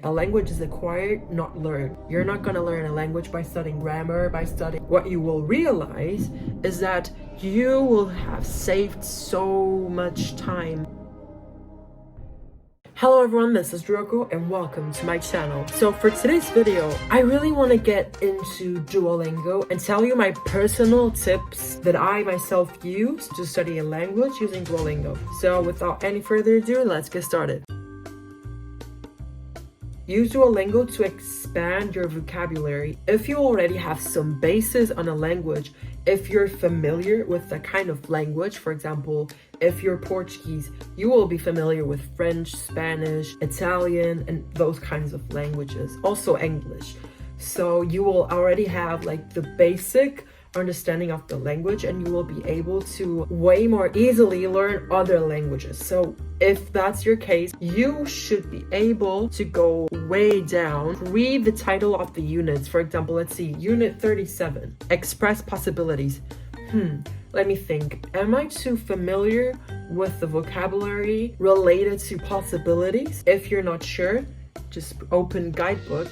A language is acquired, not learned. You're not gonna learn a language by studying grammar, by studying. What you will realize is that you will have saved so much time. Hello everyone, this is Duolingo and welcome to my channel. So for today's video, I really want to get into Duolingo and tell you my personal tips that I myself use to study a language using Duolingo. So without any further ado, let's get started. Use Duolingo to expand your vocabulary. If you already have some basis on a language, if you're familiar with the kind of language, for example, if you're Portuguese, you will be familiar with French, Spanish, Italian, and those kinds of languages. Also English. So you will already have like the basic understanding of the language and you will be able to way more easily learn other languages. So if that's your case, you should be able to go way down, read the title of the units. For example, let's see, unit 37, express possibilities. Let me think. Am I too familiar with the vocabulary related to possibilities? If you're not sure, just open guidebook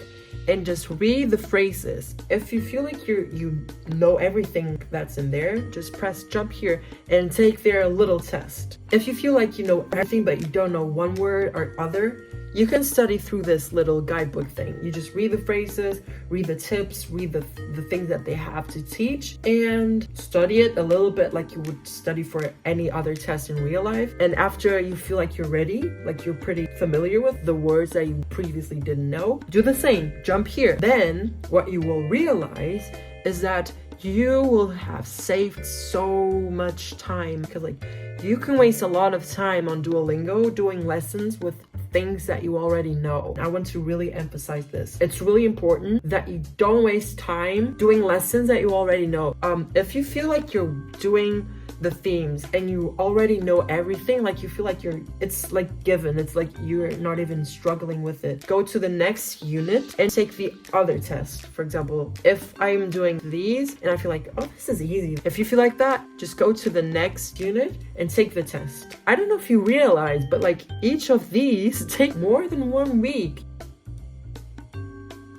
and just read the phrases. If you feel like you know everything that's in there, just press jump here and take their little test. If you feel like you know everything but you don't know one word or other, you can study through this little guidebook thing. You just read the phrases, read the tips, read the things that they have to teach, and study it a little bit like you would study for any other test in real life. And after you feel like you're ready, like you're pretty familiar with the words that you previously didn't know, do the same, jump here. Then what you will realize is that you will have saved so much time, because like you can waste a lot of time on Duolingo doing lessons with things that you already know. I want to really emphasize this. It's really important that you don't waste time doing lessons that you already know. If you feel like you're doing the themes and you already know everything, like you feel like it's like given, it's like you're not even struggling with it, go to the next unit and take the other test. For example, if I'm doing these and I feel like, oh, this is easy, if you feel like that, just go to the next unit and take the test. I don't know if you realize, but like each of these take more than 1 week.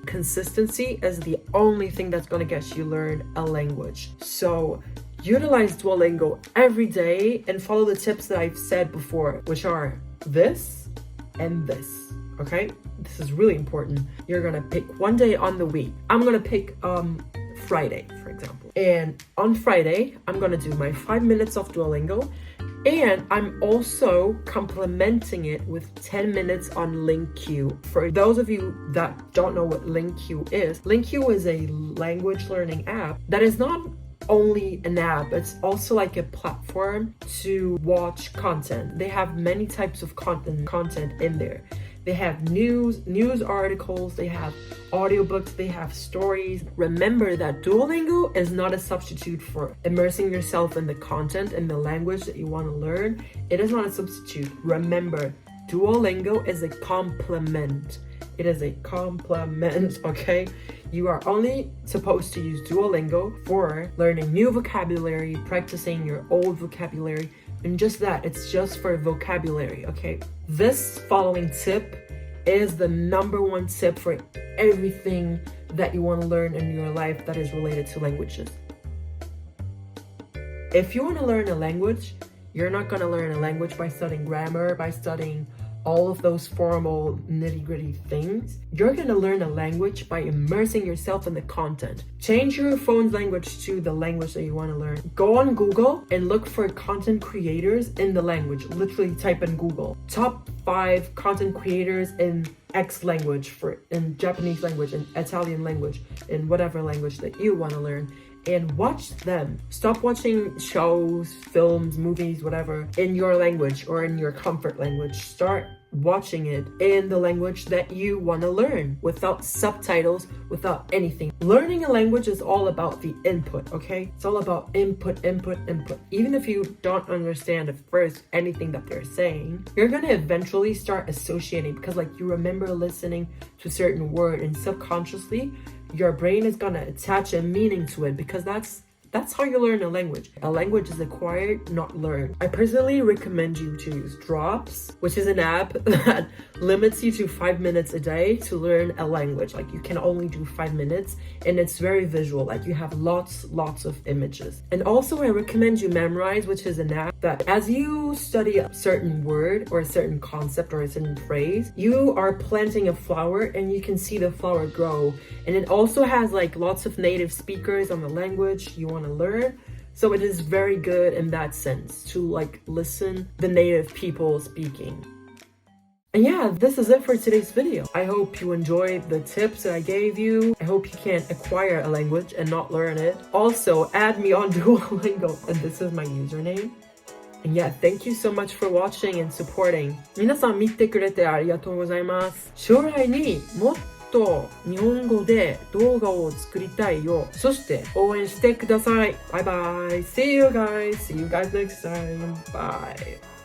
Consistency is the only thing that's going to get you learn a language. So utilize Duolingo every day and follow the tips that I've said before, which are this and this, okay? This is really important. You're gonna pick one day on the week. I'm gonna pick Friday, for example. And on Friday, I'm gonna do my 5 minutes of Duolingo, and I'm also complementing it with 10 minutes on LinkQ. For those of you that don't know what LinkQ is a language learning app that is not only an app, it's also like a platform to watch content. They have many types of content in there. They have news articles, they have audiobooks, they have stories. Remember that Duolingo is not a substitute for immersing yourself in the content and the language that you want to learn. It is not a substitute. Remember, Duolingo is a complement. It is a complement, okay? You are only supposed to use Duolingo for learning new vocabulary, practicing your old vocabulary, and just that, it's just for vocabulary, okay? This following tip is the #1 tip for everything that you want to learn in your life that is related to languages. If you want to learn a language, you're not going to learn a language by studying grammar, by studying all of those formal nitty-gritty things. You're gonna learn a language by immersing yourself in the content. Change your phone's language to the language that you want to learn. Go on Google and look for content creators in the language. Literally type in Google top 5 content creators in X language, in Japanese language, in Italian language, in whatever language that you want to learn, and watch them. Stop watching shows, films, movies, whatever, in your language or in your comfort language. Start watching it in the language that you want to learn, without subtitles, without anything. Learning a language is all about the input, okay? It's all about input. Even if you don't understand at first anything that they're saying, you're gonna eventually start associating, because like you remember listening to a certain word, and subconsciously your brain is gonna attach a meaning to it, because that's That's how you learn a language. A language is acquired, not learned. I personally recommend you to use Drops, which is an app that limits you to 5 minutes a day to learn a language. Like you can only do 5 minutes and it's very visual. Like you have lots of images. And also I recommend you Memrise, which is an app that as you study a certain word or a certain concept or a certain phrase, you are planting a flower and you can see the flower grow. And it also has like lots of native speakers on the language you want to learn. So it is very good in that sense to like listen the native people speaking. And yeah, this is it for today's video. I hope you enjoyed the tips that I gave you. I hope you can acquire a language and not learn it. Also, add me on Duolingo, and this is my username. And yeah, thank you so much for watching and supporting. 皆さん見てくれてありがとうございます。将来にもっと日本語で動画を作りたいよ。そして応援してください。バイバイ。See you guys. See you guys next time. Bye.